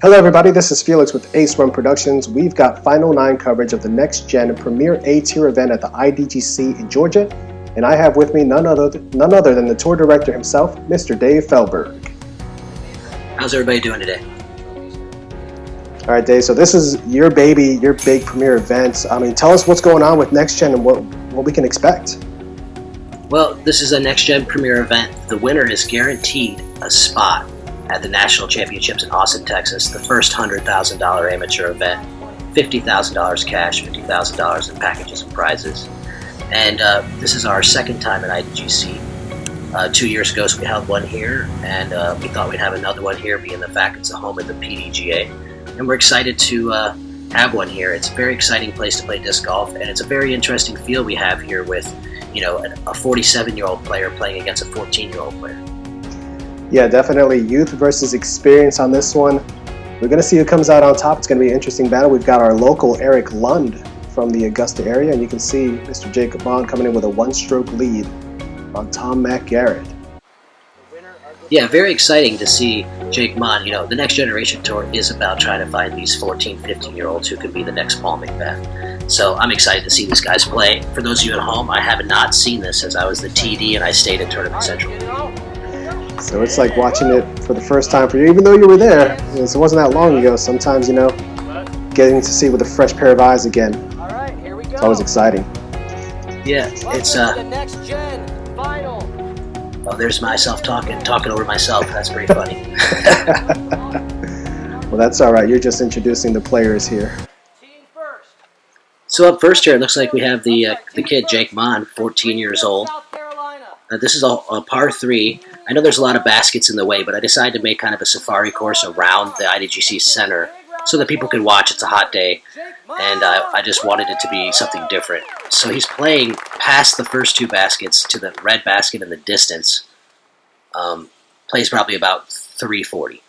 Hello everybody, this is Felix with Ace Run Productions. We've got Final 9 coverage of the Next Gen Premier A-Tier event at the IDGC in Georgia, and I have with me none other than the tour director himself, Mr. Dave Feldberg. How's everybody doing today? All right, Dave, so this is your baby, your big premier event. Tell us what's going on with Next Gen and what we can expect. Well, this is a Next Gen Premier event. The winner is guaranteed a spot at the National Championships in Austin, Texas, the first $100,000 amateur event, $50,000 cash, $50,000 in packages and prizes. And this is our second time at IDGC. 2 years ago, so we held one here, and we thought we'd have another one here, being the fact it's the home of the PDGA. And we're excited to have one here. It's a very exciting place to play disc golf, and it's a very interesting field we have here with, a 47-year-old player playing against a 14-year-old player. Yeah, definitely youth versus experience on this one. We're going to see who comes out on top. It's going to be an interesting battle. We've got our local Eric Lund from the Augusta area, and you can see Mr. Jacob Monn coming in with a one-stroke lead on Tom Mac Garrett. Yeah, very exciting to see Jake Monn. The Next Generation Tour is about trying to find these 14, 15-year-olds who could be the next Paul McBeth. So I'm excited to see these guys play. For those of you at home, I have not seen this as I was the TD and I stayed at Tournament Central. So it's like watching it for the first time for you, even though you were there. It wasn't that long ago. Sometimes, getting to see it with a fresh pair of eyes again. All right, here we go. It's always exciting. Yeah, it's the Next Gen Final. Oh, there's myself talking over myself. That's pretty funny. Well, that's all right. You're just introducing the players here. Team first. So up first here, it looks like we have the kid Jake Monn, 14 years old. South Carolina. This is a par 3. I know there's a lot of baskets in the way, but I decided to make kind of a safari course around the IDGC Center so that people could watch. It's a hot day, and I just wanted it to be something different. So he's playing past the first 2 baskets to the red basket in the distance. Plays probably about 340.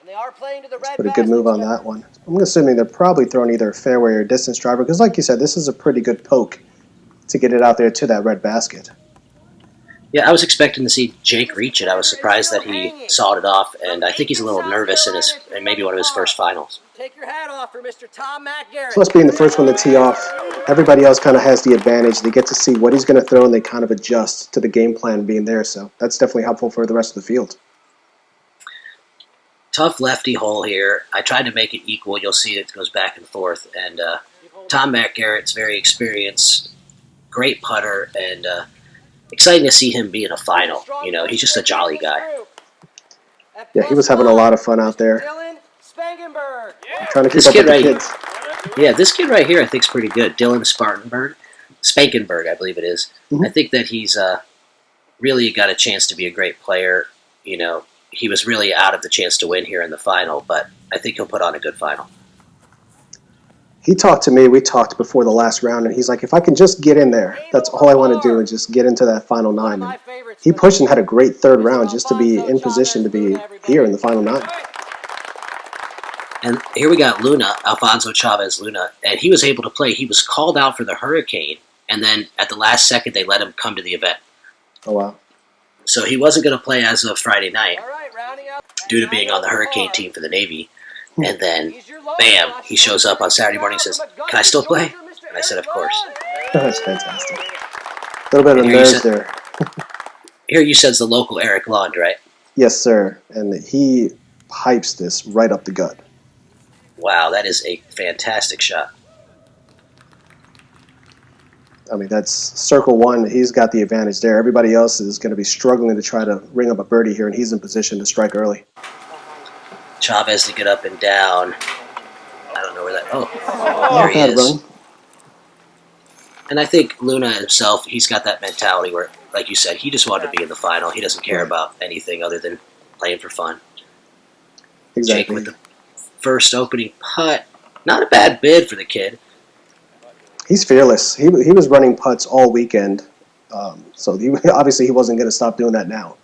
And they are playing to the red Pretty good move on that one. I'm assuming they're probably throwing either a fairway or a distance driver because, like you said, this is a pretty good poke to get it out there to that red basket. Yeah, I was expecting to see Jake reach it. I was surprised that he sawed it off, and I think he's a little nervous in maybe one of his first finals. Take your hat off for Mr. Tom Mac Garrett. Plus, being the first one to tee off, everybody else kind of has the advantage. They get to see what he's going to throw, and they kind of adjust to the game plan being there. So that's definitely helpful for the rest of the field. Tough lefty hole here. I tried to make it equal. You'll see it goes back and forth. And Tom Mac Garrett's very experienced, great putter, and exciting to see him be in a final. He's just a jolly guy. Yeah, he was having a lot of fun out there. Spangenberg. Trying to keep up with the kids. Yeah, this kid right here I think is pretty good. Dylan Spangenberg, I believe it is. Mm-hmm. I think that he's really got a chance to be a great player. He was really out of the chance to win here in the final, but I think he'll put on a good final. He talked to me. We talked before the last round, and he's like, if I can just get in there, that's all I want to do, is just get into that final 9. And he pushed and had a great third round just to be in position to be here in the final 9. And here we got Luna, Alfonso Chavez-Luna, and he was able to play. He was called out for the hurricane, and then at the last second, they let him come to the event. Oh, wow. So he wasn't going to play as of Friday night due to being on the hurricane team for the Navy. And then, bam, he shows up on Saturday morning and says, "Can I still play?" And I said, "Of course." That's fantastic. A little bit of nerves there. Here you said it's the local Eric Lund, right? Yes, sir. And he pipes this right up the gut. Wow, that is a fantastic shot. That's circle 1. He's got the advantage there. Everybody else is going to be struggling to try to ring up a birdie here, and he's in position to strike early. Chavez to get up and down. I don't know where that... Oh, there he is. Run. And I think Luna himself, he's got that mentality where, like you said, he just wanted to be in the final. He doesn't care about anything other than playing for fun. Exactly. Jake with the first opening putt. Not a bad bid for the kid. He's fearless. He was running putts all weekend, so obviously he wasn't going to stop doing that now.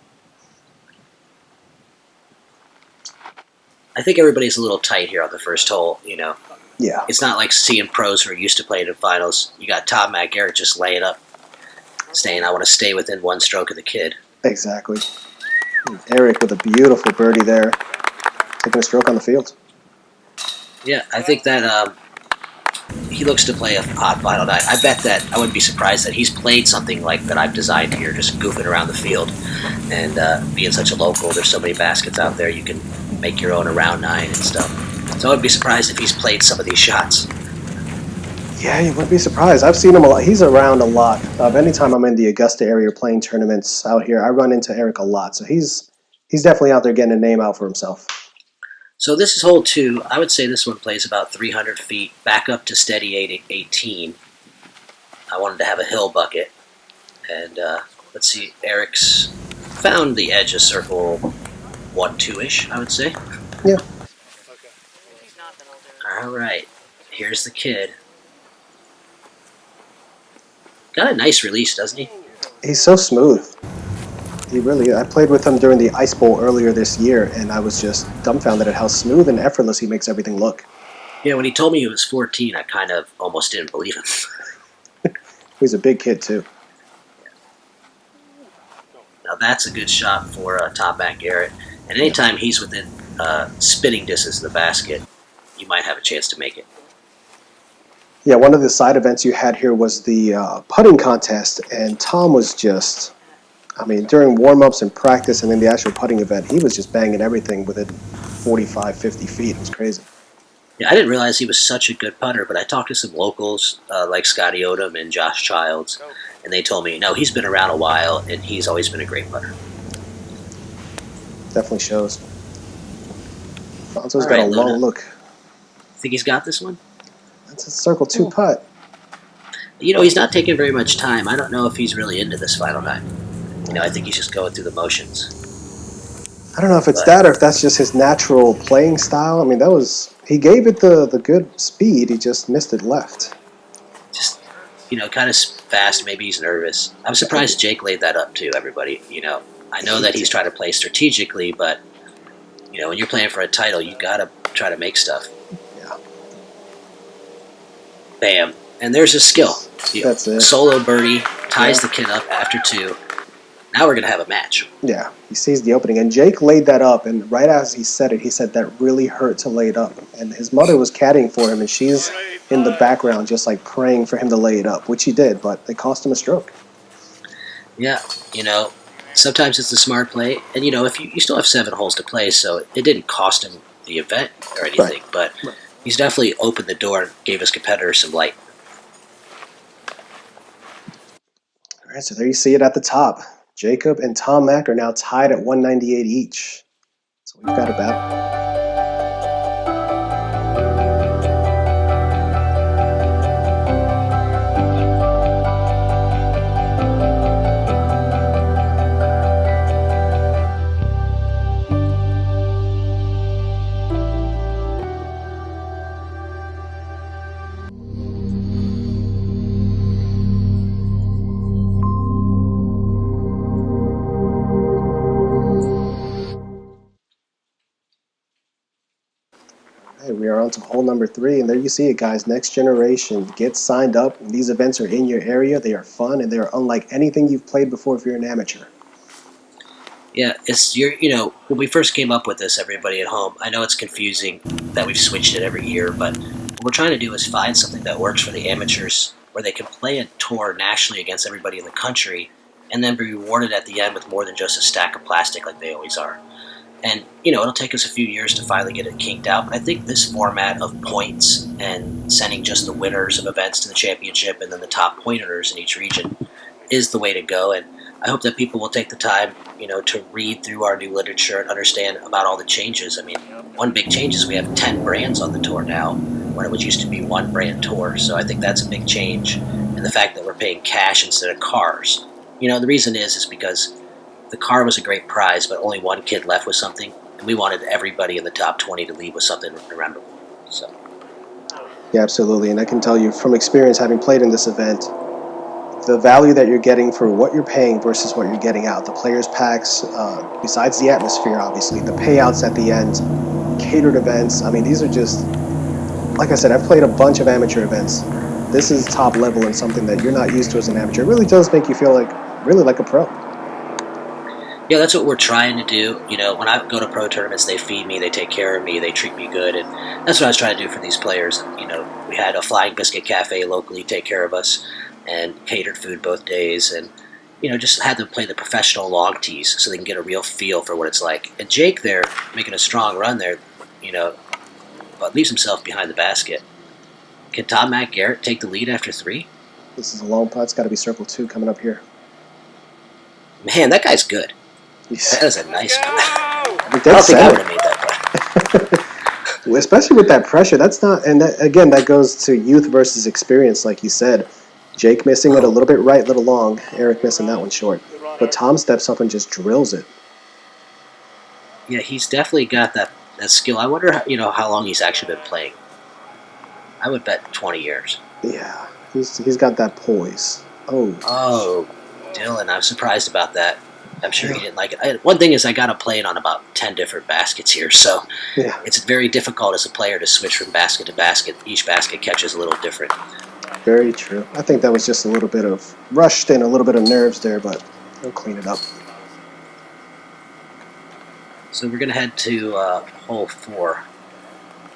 I think everybody's a little tight here on the first hole, Yeah. It's not like seeing pros who are used to playing in finals. You got Tom Mac Garrett just laying up, saying, I want to stay within one stroke of the kid. Exactly. Eric with a beautiful birdie there, taking a stroke on the field. Yeah, I think that he looks to play a hot final night. I bet that I wouldn't be surprised that he's played something like that I've designed here, just goofing around the field. And being such a local, there's so many baskets out there, you can make your own around 9 and stuff. So I wouldn't be surprised if he's played some of these shots. Yeah, you wouldn't be surprised. I've seen him a lot. He's around a lot. Anytime I'm in the Augusta area playing tournaments out here, I run into Eric a lot. So he's definitely out there getting a name out for himself. So this is hole 2. I would say this one plays about 300 feet, back up to steady 18. I wanted to have a hill bucket. And let's see, Eric's found the edge of circle 1-2-ish, I would say. Yeah. All right, here's the kid. Got a nice release, doesn't he? He's so smooth. I played with him during the Ice Bowl earlier this year, and I was just dumbfounded at how smooth and effortless he makes everything look. Yeah, when he told me he was 14, I kind of almost didn't believe him. He's a big kid, too. Now that's a good shot for Tom Matt Garrett. And anytime he's within spitting distance of the basket, you might have a chance to make it. Yeah, one of the side events you had here was the putting contest, and Tom was just, during warm-ups and practice and then the actual putting event, he was just banging everything within 45, 50 feet. It was crazy. Yeah, I didn't realize he was such a good putter, but I talked to some locals like Scotty Odom and Josh Childs, and they told me, no, he's been around a while, and he's always been a great putter. Definitely shows. Fonzo's got a long look. Think he's got this one? That's a circle 2 putt. You know, he's not taking very much time. I don't know if he's really into this final night. You know, I think he's just going through the motions. I don't know if it's that or if that's just his natural playing style. He gave it the good speed. He just missed it left. Just, kind of fast. Maybe he's nervous. I'm surprised Jake laid that up too, everybody. I know that he's trying to play strategically, but, when you're playing for a title, you got to try to make stuff. Yeah. Bam. And there's his skill. That's it. Solo birdie, ties the kid up after 2. Now we're going to have a match. Yeah, he sees the opening. And Jake laid that up, and right as he said it, he said that really hurt to lay it up. And his mother was caddying for him, and she's in the background just like praying for him to lay it up, which he did, but it cost him a stroke. Yeah, sometimes it's a smart play. And, if you still have 7 holes to play, so it didn't cost him the event or anything, but he's definitely opened the door and gave his competitors some light. All right, so there you see it at the top. Jacob and Tom Mack are now tied at 198 each. So we've got a battle. We are on to hole number 3, and there you see it, guys. Next generation. Get signed up. These events are in your area. They are fun, and they are unlike anything you've played before if you're an amateur. Yeah, when we first came up with this, everybody at home, I know it's confusing that we've switched it every year, but what we're trying to do is find something that works for the amateurs where they can play a tour nationally against everybody in the country and then be rewarded at the end with more than just a stack of plastic like they always are. And, it'll take us a few years to finally get it kinked out, but I think this format of points and sending just the winners of events to the championship and then the top pointers in each region is the way to go. And I hope that people will take the time, to read through our new literature and understand about all the changes. One big change is we have 10 brands on the tour now, when it was used to be 1 brand tour. So I think that's a big change. And the fact that we're paying cash instead of cars. The reason is because the car was a great prize, but only 1 kid left with something, and we wanted everybody in the top 20 to leave with something memorable. So, yeah, absolutely. And I can tell you from experience, having played in this event, the value that you're getting for what you're paying versus what you're getting out. The players' packs, besides the atmosphere, obviously, the payouts at the end, catered events. These are just, like I said, I've played a bunch of amateur events. This is top level and something that you're not used to as an amateur. It really does make you feel really like a pro. Yeah, that's what we're trying to do. You know, when I go to pro tournaments, they feed me, they take care of me, they treat me good, and that's what I was trying to do for these players. You know, we had a Flying Biscuit Cafe locally take care of us and catered food both days, and you know, just had them play the professional long tees so they can get a real feel for what it's like. And Jake there, making a strong run there, you know, but leaves himself behind the basket. Can Tom Matt Garrett take the lead after 3? This is a long putt. It's got to be circle 2 coming up here. Man, that guy's good. He's, That is a nice one. I I don't think I would have made that putt. Especially with that pressure, that's not. And that, again, that goes to youth versus experience, like you said. Jake missing it a little bit right, little long. Eric missing that one short. But Tom steps up and just drills it. Yeah, he's definitely got that skill. I wonder, you know, how long he's actually been playing. I would bet 20 years. Yeah, he's got that poise. Oh, Dylan, I'm surprised about that. I'm sure he didn't like it. One thing is I got him playing on about 10 different baskets here, so yeah, it's very difficult as a player to switch from basket to basket. Each basket catches a little different. very true. I think that was just a little bit of rushed and a little bit of nerves there, but he'll clean it up. So we're going to head to hole 4.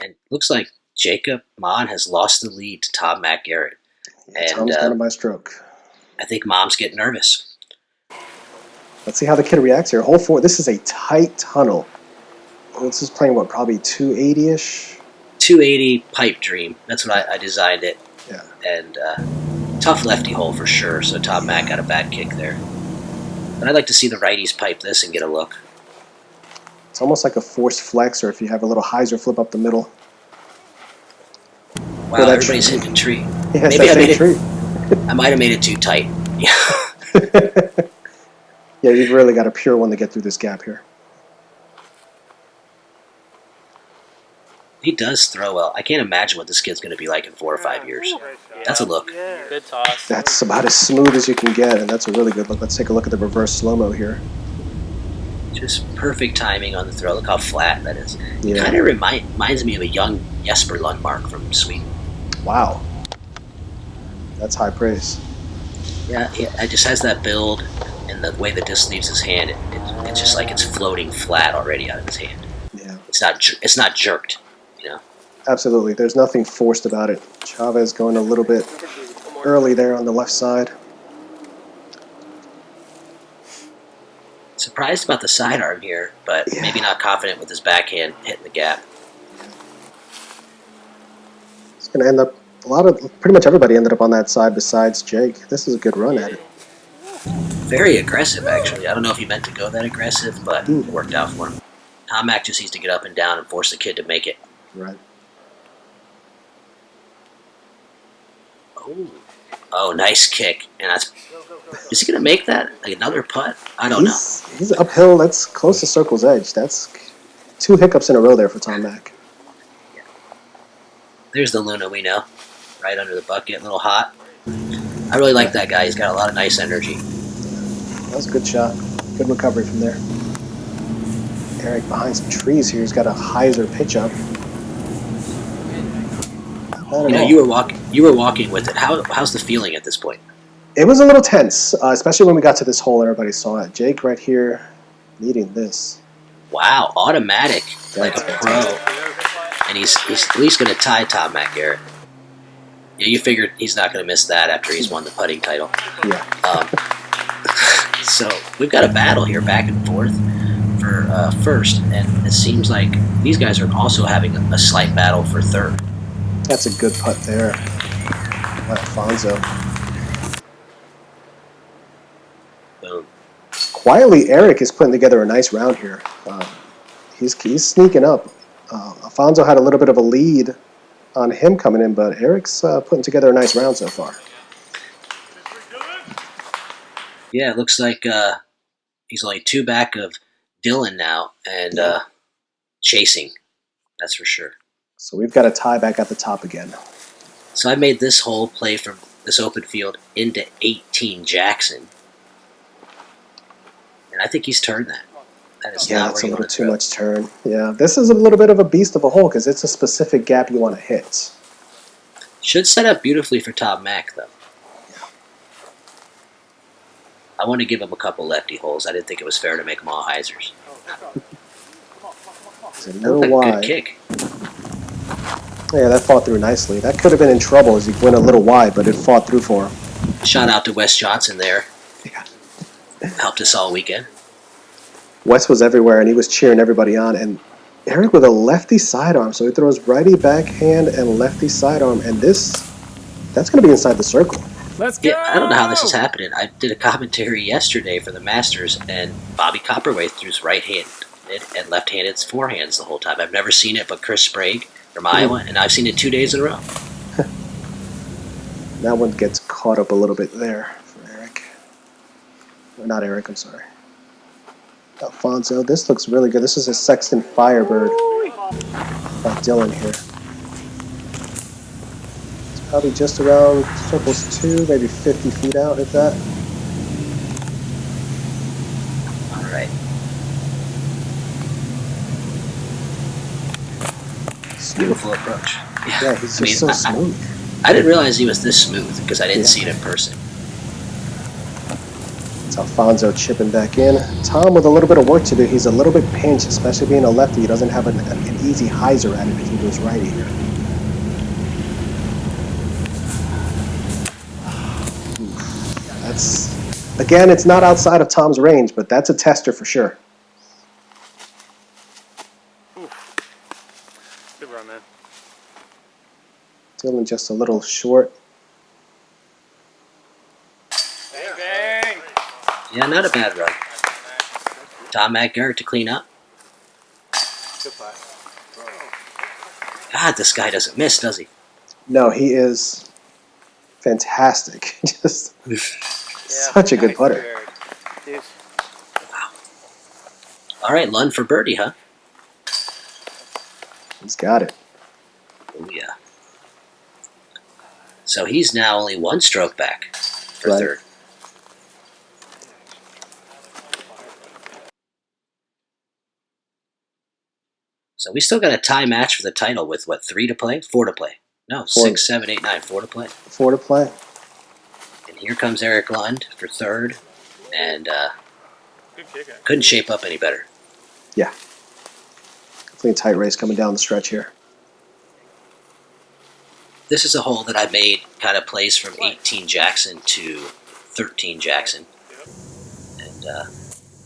And it looks like Jacob Monn has lost the lead to Tom Matt Garrett. And Tom's got him by stroke. I think Mom's getting nervous. Let's see how the kid reacts here. Hole 4, this is a tight tunnel. This is playing, what, probably 280-ish? 280 pipe dream. That's what I designed it. Yeah. And tough lefty hole for sure, so Tom Mack got a bad kick there. But I'd like to see the righties pipe this and get a look. It's almost like a forced flex, or if you have a little hyzer flip up the middle. Wow, everybody's hitting a tree. Yes, Maybe I made tree. I might have made it too tight. Yeah. Yeah, you've really got a pure one to get through this gap here. He does throw well. I can't imagine what this kid's going to be like in 4 or 5 years. That's a look. Good toss. That's about as smooth as you can get, and that's a really good look. Let's take a look at the reverse slow-mo here. Just perfect timing on the throw. Look how flat that is. Yeah. It kind of reminds me of a young Jesper Lundmark from Sweden. Wow. That's high praise. Yeah, it just has that build, and the way the disc leaves his hand, it's just like it's floating flat already out of his hand. Yeah. It's not jerked, you know. Absolutely. There's nothing forced about it. Chavez going a little bit early there on the left side. Surprised about the sidearm here, but maybe not confident with his backhand hitting the gap. It's going to end up, pretty much everybody ended up on that side besides Jake. This is a good run at it. Very aggressive, actually. I don't know if he meant to go that aggressive, but it worked out for him. Tom Mack just needs to get up and down and force the kid to make it. Right. Oh, nice kick. And is he going to make that? Like another putt? I don't know. He's uphill. That's close to circle's edge. That's 2 hiccups in a row there for Tom Mack. Yeah. There's the Luna we know. Right under the bucket, a little hot. I really like that guy. He's got a lot of nice energy. That was a good shot. Good recovery from there. Eric behind some trees here. He's got a hyzer pitch up. You know, you were walking with it. How's the feeling at this point? It was a little tense, especially when we got to this hole and everybody saw it. Jake right here needing this. Wow, automatic, like a pro. And he's at least going to tie Tom Matt Garrett. Yeah, you figured he's not going to miss that after he's won the putting title. Yeah. So we've got a battle here back and forth for first, and it seems like these guys are also having a slight battle for third. That's a good putt there by Alfonso. Boom. Quietly, Eric is putting together a nice round here. He's sneaking up. Alfonso had a little bit of a lead on him coming in, but Eric's putting together a nice round so far. Yeah, it looks like he's only 2 back of Dylan now, and chasing, that's for sure. So we've got a tie back at the top again. So I made this hole play from this open field into 18 Jackson, and I think he's turned that. That is not that's where a you little want to too throw. much turn. Yeah, this is a little bit of a beast of a hole because it's a specific gap you want to hit. Should set up beautifully for Tom Mack, though. I want to give him a couple lefty holes. I didn't think it was fair to make them all hyzers. It's a That little looked like a good wide. kick. Yeah, that fought through nicely. That could have been in trouble as he went a little wide, but it fought through for him. Shout out to Wes Johnson there. Yeah. Helped us all weekend. Wes was everywhere, and he was cheering everybody on. And Eric with a lefty sidearm, so he throws righty backhand and lefty sidearm, and that's going to be inside the circle. Let's go! Yeah, I don't know how this is happening. I did a commentary yesterday for the Masters, and Bobby Copperwaith threw right-handed and left-handed forehands the whole time. I've never seen it but Chris Sprague from Iowa, and I've seen it 2 days in a row. That one gets caught up a little bit there for Eric. Or not Eric, I'm sorry. Alfonso, this looks really good. This is a Sexton Firebird by Dylan here. It's probably just around circles 2, maybe 50 feet out, if that. All right. Beautiful approach. Yeah, he's just so smooth. I didn't realize he was this smooth because I didn't see it in person. It's Alfonso chipping back in. Tom with a little bit of work to do. He's a little bit pinched, especially being a lefty. He doesn't have an easy hyzer at it if he goes righty here. Again, it's not outside of Tom's range, but that's a tester for sure. Good run, man. Dylan just a little short. Bang, bang. Yeah, not a bad run. Tom Matt Garrett to clean up. Good play. God, this guy doesn't miss, does he? No, he is fantastic. Just such a good putter. Wow. All right, Lund for birdie, huh? He's got it. Oh, yeah. So he's now only one stroke back for third. So we still got a tie match for the title with, what, 3 to play? 4 to play. No, 6, 7, 8, 9, 4 to play. 4 to play. And here comes Eric Lund for third. And Good kick. couldn't shape up any better. Yeah. Definitely a tight race coming down the stretch here. This is a hole that I made kind of plays from 18 Jackson to 13 Jackson. And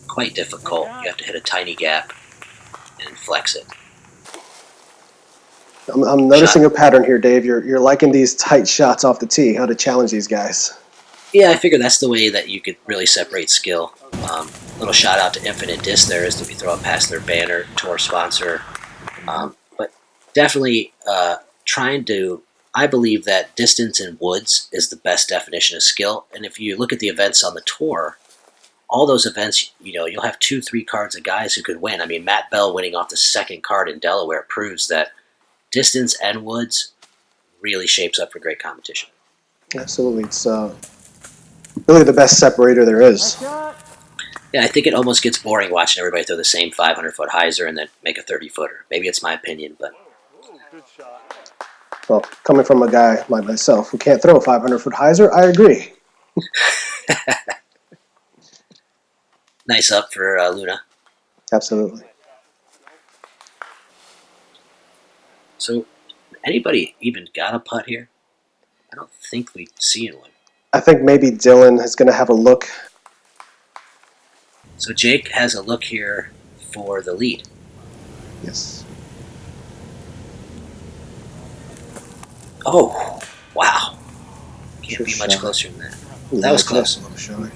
quite difficult. You have to hit a tiny gap and flex it. I'm noticing a pattern here, Dave. You're liking these tight shots off the tee, how to challenge these guys. Yeah, I figure that's the way that you could really separate skill. Little shout out to Infinite Disc there is to be throwing past their banner, tour sponsor. But definitely trying to, I believe that distance in woods is the best definition of skill. And if you look at the events on the tour, all those events, you'll have 2-3 cards of guys who could win. I mean, Matt Bell winning off the second card in Delaware proves that distance and woods really shapes up for great competition. Absolutely. It's really the best separator there is. Yeah, I think it almost gets boring watching everybody throw the same 500-foot hyzer and then make a 30-footer. Maybe it's my opinion, but... Good shot. Well, coming from a guy like myself who can't throw a 500-foot hyzer, I agree. Nice up for Luna. Absolutely. So, anybody even got a putt here? I don't think we've seen one. I think maybe Dylan is going to have a look. So Jake has a look here for the lead. Yes. Oh, wow. Can't Sure be much shot. closer than that. Ooh, That was that's close. a little shy.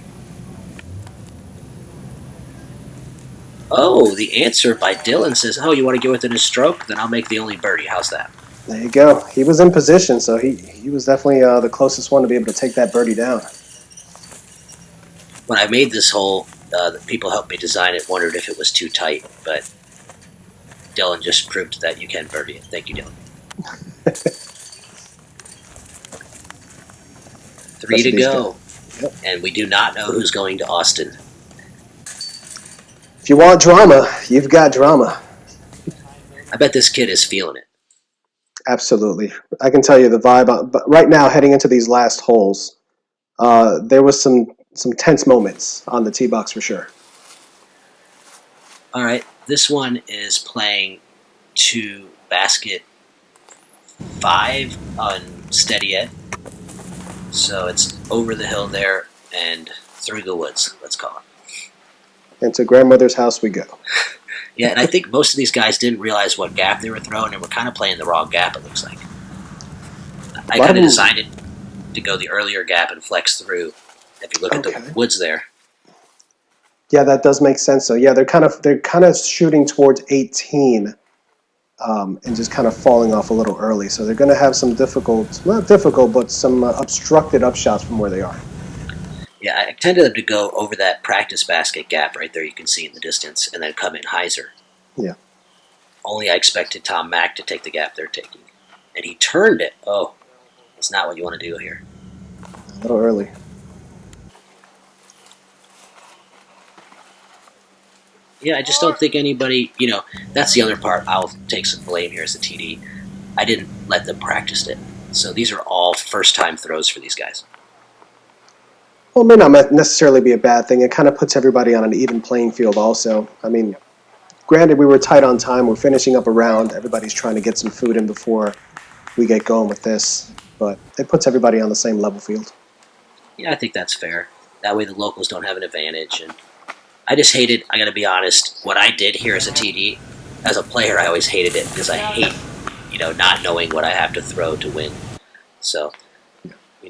Oh, the answer by Dylan says, oh, you want to go within a stroke? Then I'll make the only birdie. How's that? There you go. He was in position, so he was definitely the closest one to be able to take that birdie down. When I made this hole, the people helped me design it, wondered if it was too tight, but Dylan just proved that you can birdie it. Thank you, Dylan. 3 to go. Yep. And we do not know who's going to Austin. If you want drama, you've got drama. I bet this kid is feeling it. Absolutely. I can tell you the vibe. But right now, heading into these last holes, there was some some tense moments on the tee box for sure. All right, this one is playing to basket 5 on steady ed. So it's over the hill there and through the woods, let's call it. And to grandmother's house we go. Yeah, and I think most of these guys didn't realize what gap they were throwing and were kind of playing the wrong gap, it looks like. I kind of decided to go the earlier gap and flex through. If you look at the woods there. Yeah, that does make sense. So yeah, they're kind of shooting towards 18, and just kind of falling off a little early. So they're going to have some not difficult, but some obstructed upshots from where they are. Yeah, I tended them to go over that practice basket gap right there you can see in the distance, and then come in hyzer. Yeah. Only I expected Tom Mack to take the gap they're taking. And he turned it. Oh, that's not what you want to do here. A little early. Yeah, I just don't think anybody, that's the other part. I'll take some blame here as a TD. I didn't let them practice it. So these are all first-time throws for these guys. Well, it may not necessarily be a bad thing. It kind of puts everybody on an even playing field also. I mean, granted, we were tight on time. We're finishing up a round. Everybody's trying to get some food in before we get going with this. But it puts everybody on the same level field. Yeah, I think that's fair. That way the locals don't have an advantage. And I just hated, I got to be honest, what I did here as a TD, as a player, I always hated it because I hate, not knowing what I have to throw to win. So,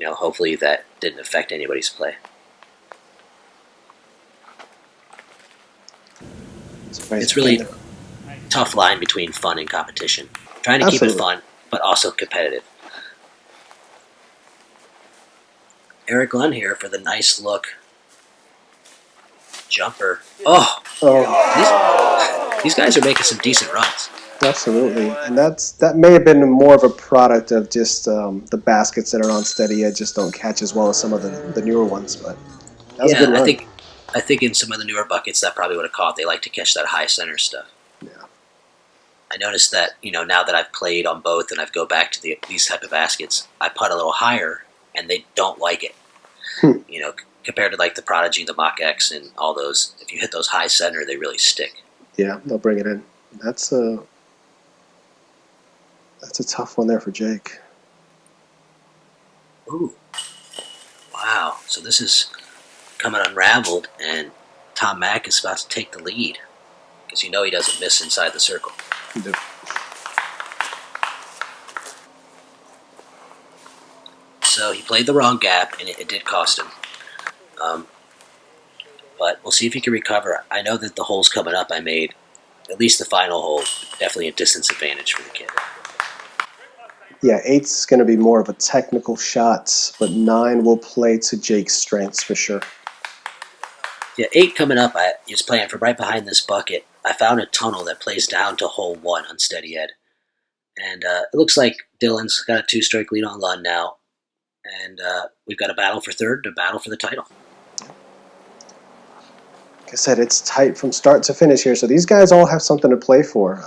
hopefully that didn't affect anybody's play. It's really a tough line between fun and competition. Trying to keep it fun, but also competitive. Eric Lund here for the nice look. Jumper. These guys are making some decent runs. Absolutely, and that may have been more of a product of just the baskets that are on steady ed just don't catch as well as some of the newer ones. But that was a good run. I think in some of the newer buckets that probably would have caught. They like to catch that high center stuff. Yeah. I noticed that now that I've played on both and I've go back to these type of baskets, I putt a little higher and they don't like it. Compared to like the Prodigy, the Mach X, and all those. If you hit those high center, they really stick. Yeah, they'll bring it in. That's a tough one there for Jake. Ooh. Wow. So this is coming unraveled, and Tom Mack is about to take the lead. Because he doesn't miss inside the circle. Yep. So he played the wrong gap, and it did cost him. But we'll see if he can recover. I know that the holes coming up I made, at least the final hole, definitely a distance advantage for the kid. Yeah, 8's going to be more of a technical shot, but 9 will play to Jake's strengths for sure. Yeah, 8 coming up, I was playing from right behind this bucket. I found a tunnel that plays down to hole 1 on steady ed. And it looks like Dylan's got a 2-stroke lead on Lund now. And we've got a battle for third, a battle for the title. Like I said, it's tight from start to finish here. So these guys all have something to play for.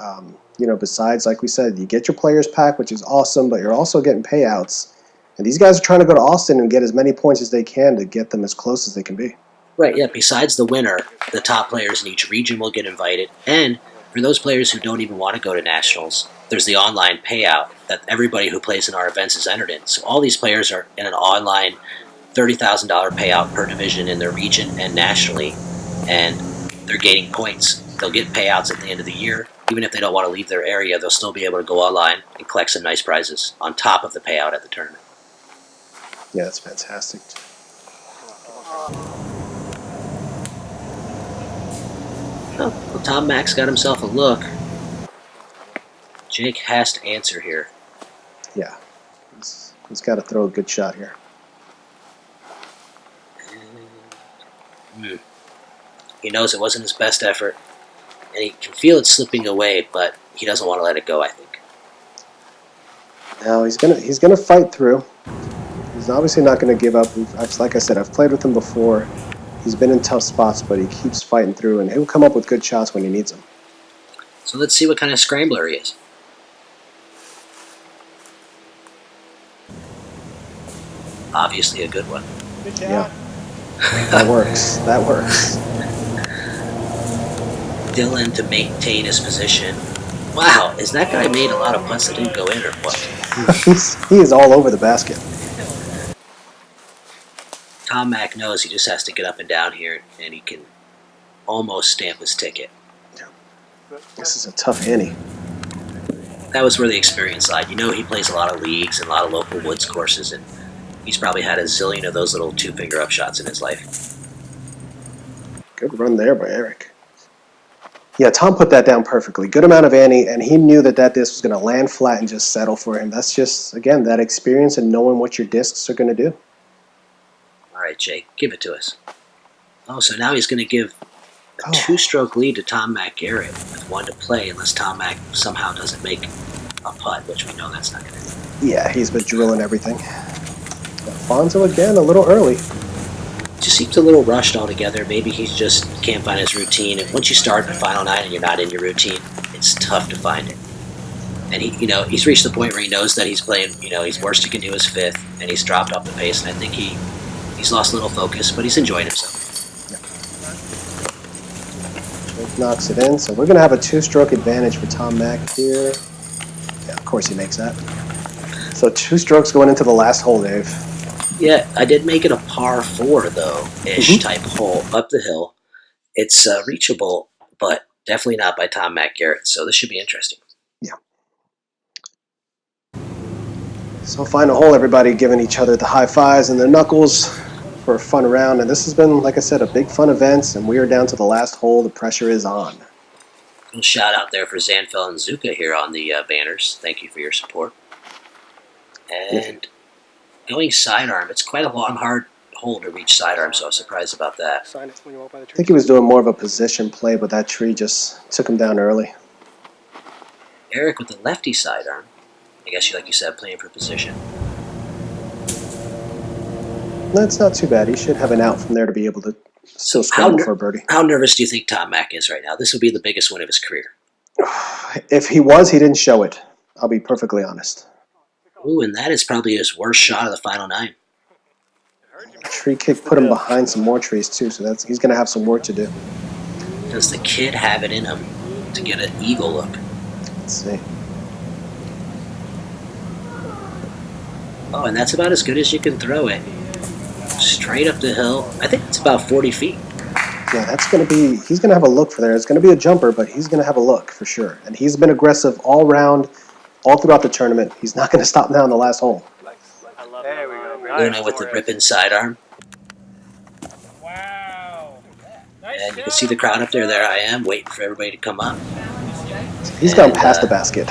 Besides, like we said, you get your players pack, which is awesome, but you're also getting payouts. And these guys are trying to go to Austin and get as many points as they can to get them as close as they can be. Right, yeah. Besides the winner, the top players in each region will get invited. And for those players who don't even want to go to nationals, there's the online payout that everybody who plays in our events is entered in. So all these players are in an online $30,000 payout per division in their region and nationally, and they're gaining points. They'll get payouts at the end of the year. Even if they don't want to leave their area, they'll still be able to go online and collect some nice prizes on top of the payout at the tournament. Yeah, that's fantastic. Well, Tom Mack's got himself a look. Jake has to answer here. Yeah, he's got to throw a good shot here. He knows it wasn't his best effort, and he can feel it slipping away, but he doesn't want to let it go, I think. No, he's gonna fight through. He's obviously not going to give up. Like I said, I've played with him before. He's been in tough spots, but he keeps fighting through, and he'll come up with good shots when he needs them. So let's see what kind of scrambler he is. Obviously a good one. Good job. That works. That works. Dylan to maintain his position. Wow, is that guy made a lot of putts that didn't go in or what? He is all over the basket. Tom Mack knows he just has to get up and down here, and he can almost stamp his ticket. This is a tough ante. That was where the experience lied. You know he plays a lot of leagues and a lot of local woods courses, and he's probably had a zillion of those little two-finger up shots in his life. Good run there by Eric. Yeah, Tom put that down perfectly. Good amount of ante, and he knew that disc was going to land flat and just settle for him. That's just, again, that experience and knowing what your discs are going to do. All right, Jake, give it to us. Oh, so now he's going to give a two-stroke lead to Tom Mack Garrett with one to play, unless Tom Mack somehow doesn't make a putt, which we know that's not going to do. Yeah, he's been drilling everything. Alfonso again, a little early. Just seems a little rushed altogether. Maybe he just can't find his routine. And once you start the final nine and you're not in your routine, it's tough to find it. And he's reached the point where he knows that he's playing. His worst he can do is fifth, and he's dropped off the pace. And I think he's lost a little focus, but he's enjoying himself. Jake knocks it in, so we're going to have a two-stroke advantage for Tom Mack here. Yeah, of course he makes that. So 2 strokes going into the last hole, Dave. Yeah, I did make it a par 4, though, ish type hole up the hill. It's reachable, but definitely not by Tom Mack Garrett, so this should be interesting. Yeah. So final hole, everybody giving each other the high fives and the knuckles for a fun round. And this has been, like I said, a big fun event, and we are down to the last hole. The pressure is on. A shout out there for Zanfel and Zuka here on the banners. Thank you for your support. And going sidearm, it's quite a long, hard hole to reach sidearm, so I was surprised about that. I think he was doing more of a position play, but that tree just took him down early. Eric with the lefty sidearm. I guess, like you said, playing for position. That's not too bad. He should have an out from there to be able to still scramble for a birdie. How nervous do you think Tom Mack is right now? This would be the biggest win of his career. If he was, he didn't show it. I'll be perfectly honest. Ooh, and that is probably his worst shot of the final 9. Tree kick put him behind some more trees, too, so he's going to have some work to do. Does the kid have it in him to get an eagle look? Let's see. Oh, and that's about as good as you can throw it. Straight up the hill. I think it's about 40 feet. Yeah, that's going to be, he's going to have a look for there. It's going to be a jumper, but he's going to have a look for sure. And he's been aggressive all round, all throughout the tournament. He's not going to stop now in the last hole. There we go. Luna with the ripping sidearm. Wow. Nice And you can see the crowd up there. There I am, waiting for everybody to come up. He's gone past the basket.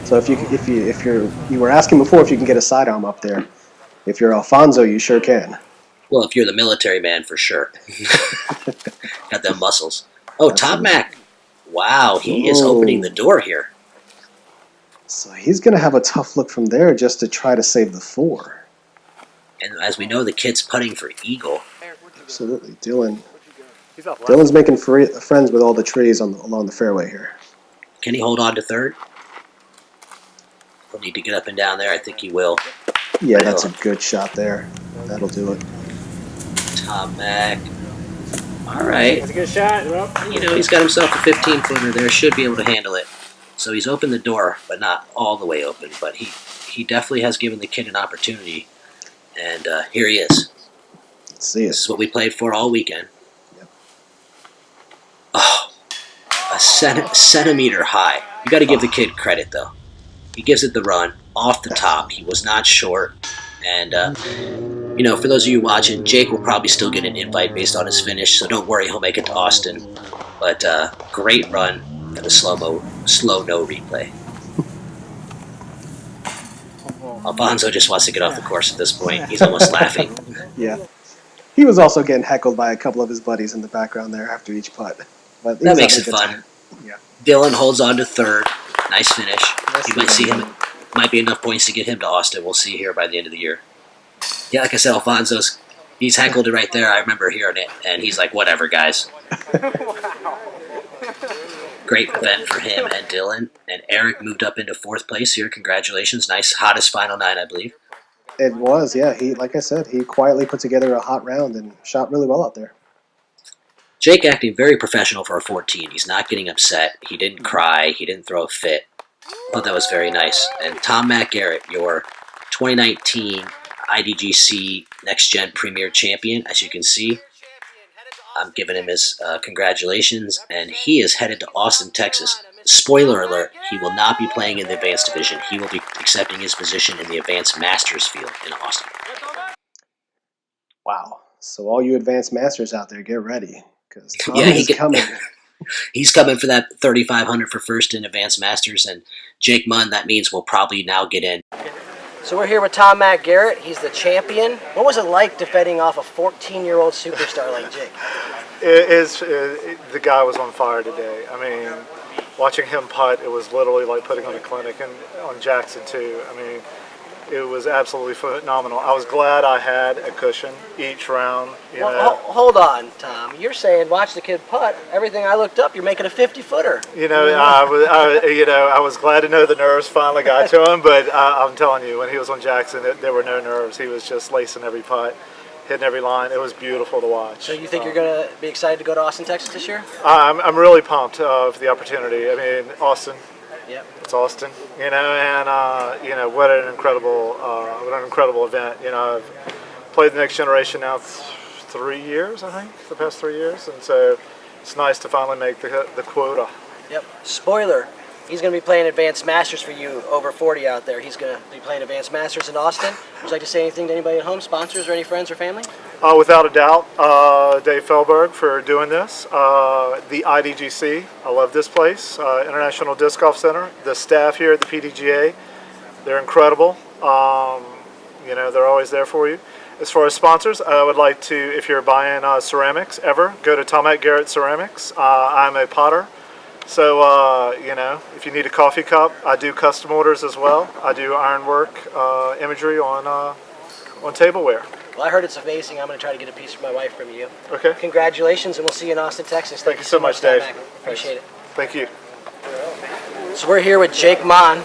So if you were asking before if you can get a sidearm up there. If you're Alfonso, you sure can. Well, if you're the military man, for sure. Got them muscles. Oh, Tom Mack. Wow, he is opening the door here. So he's going to have a tough look from there just to try to save the 4. And as we know, the kid's putting for eagle. Absolutely. Dylan's making friends with all the trees along the fairway here. Can he hold on to third? He'll need to get up and down there. I think he will. Yeah, that's a good shot there. That'll do it. Tom Mack. All right. That's a good shot. He's got himself a 15-footer there. Should be able to handle it. So he's opened the door, but not all the way open. But he definitely has given the kid an opportunity. And here he is. Let's see it. This is what we played for all weekend. Yep. Oh, a centimeter high. You got to give the kid credit, though. He gives it the run off the top. He was not short. And, for those of you watching, Jake will probably still get an invite based on his finish, so don't worry, he'll make it to Austin. But great run and a slow-no replay. Alfonso just wants to get off the course at this point. He's almost laughing. Yeah. He was also getting heckled by a couple of his buddies in the background there after each putt. But that makes it fun. Time. Yeah. Dylan holds on to third. Nice finish. You might see him. Might be enough points to get him to Austin. We'll see here by the end of the year. Yeah, like I said, he's heckled it right there. I remember hearing it, and he's like, whatever, guys. Great event for him and Dylan. And Eric moved up into 4th place here. Congratulations. Nice, hottest final 9, I believe. It was, yeah. He, like I said, he quietly put together a hot round and shot really well out there. Jake acting very professional for a 14. He's not getting upset. He didn't cry. He didn't throw a fit. I thought that was very nice. And Tom Matt Garrett, your 2019 IDGC Next Gen Premier Champion, as you can see, I'm giving him his congratulations, and he is headed to Austin, Texas. Spoiler alert, he will not be playing in the Advanced Division. He will be accepting his position in the Advanced Masters field in Austin. Wow. So all you Advanced Masters out there, get ready, because Tom Yeah, is coming. He's coming for that 3,500 for first in Advanced Masters, and Jake Monn, that means will probably now get in. So we're here with Tom Matt Garrett. He's the champion. What was it like defending off a 14-year-old superstar like Jake? The guy was on fire today. I mean, watching him putt, it was literally like putting on a clinic, and on Jackson too. I mean, it was absolutely phenomenal. I was glad I had a cushion each round. Well, hold on, Tom. You're saying watch the kid putt. Everything I looked up, you're making a 50-footer. I was glad to know the nerves finally got to him, but I'm telling you, when he was on Jackson, there were no nerves. He was just lacing every putt, hitting every line. It was beautiful to watch. So you think you're going to be excited to go to Austin, Texas this year? I'm really pumped for the opportunity. I mean, Austin. Yep. It's Austin, and what an incredible event. I've played the Next Generation now 3 years, I think, the past 3 years, and so it's nice to finally make the quota. Yep. Spoiler, he's going to be playing Advanced Masters for you, over 40 out there. He's going to be playing Advanced Masters in Austin. Would you like to say anything to anybody at home, sponsors or any friends or family? Without a doubt, Dave Feldberg for doing this. The IDGC, I love this place, International Disc Golf Center. The staff here at the PDGA, they're incredible. They're always there for you. As far as sponsors, I would like to, if you're buying ceramics ever, go to Tom Matt Garrett Ceramics. I'm a potter. So, if you need a coffee cup, I do custom orders as well. I do ironwork imagery on tableware. Well, I heard it's amazing. I'm going to try to get a piece for my wife from you. Okay. Congratulations, and we'll see you in Austin, Texas. Thank you so much, Dave. Tom Mac. Appreciate it. Thank you. So we're here with Jake Monn.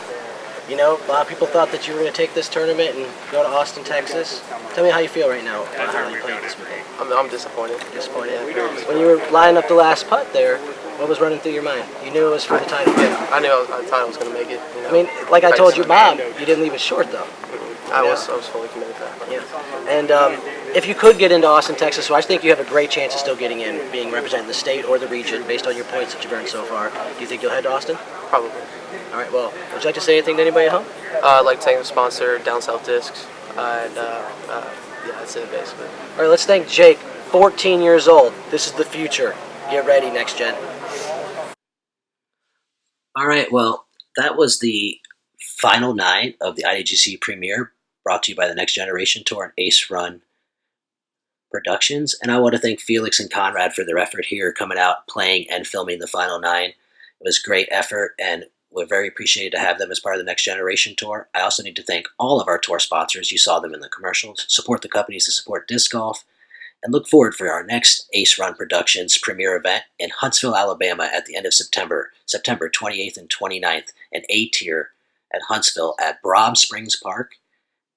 A lot of people thought that you were going to take this tournament and go to Austin, Texas. Tell me how you feel right now. How you played this weekend. I'm disappointed. Disappointed. When you were lining up the last putt there, what was running through your mind? You knew it was for the title. Yeah, I thought I was going to make it. I mean, like I told your mom, you didn't leave it short though. I was fully committed to that. Yeah. And if you could get into Austin, Texas, so I think you have a great chance of still getting in, being representing the state or the region based on your points that you've earned so far. Do you think you'll head to Austin? Probably. All right. Well, would you like to say anything to anybody at home? I'd like to thank the sponsor, Down South Discs, and that's it basically. All right. Let's thank Jake. 14 years old. This is the future. Get ready, Next Gen. All right, well, that was the final 9 of the IDGC Premier, brought to you by the Next Generation Tour and Ace Run Productions. And I want to thank Felix and Conrad for their effort here, coming out, playing, and filming the final 9. It was a great effort, and we're very appreciated to have them as part of the Next Generation Tour. I also need to thank all of our tour sponsors. You saw them in the commercials. Support the companies that support disc golf. And look forward for our next Ace Run Productions premier event in Huntsville, Alabama at the end of September 28th and 29th, an A-tier at Huntsville at Broad Springs Park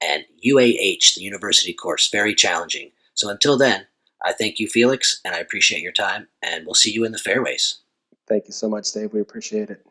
and UAH, the university course. Very challenging. So until then, I thank you, Felix, and I appreciate your time, and we'll see you in the fairways. Thank you so much, Dave. We appreciate it.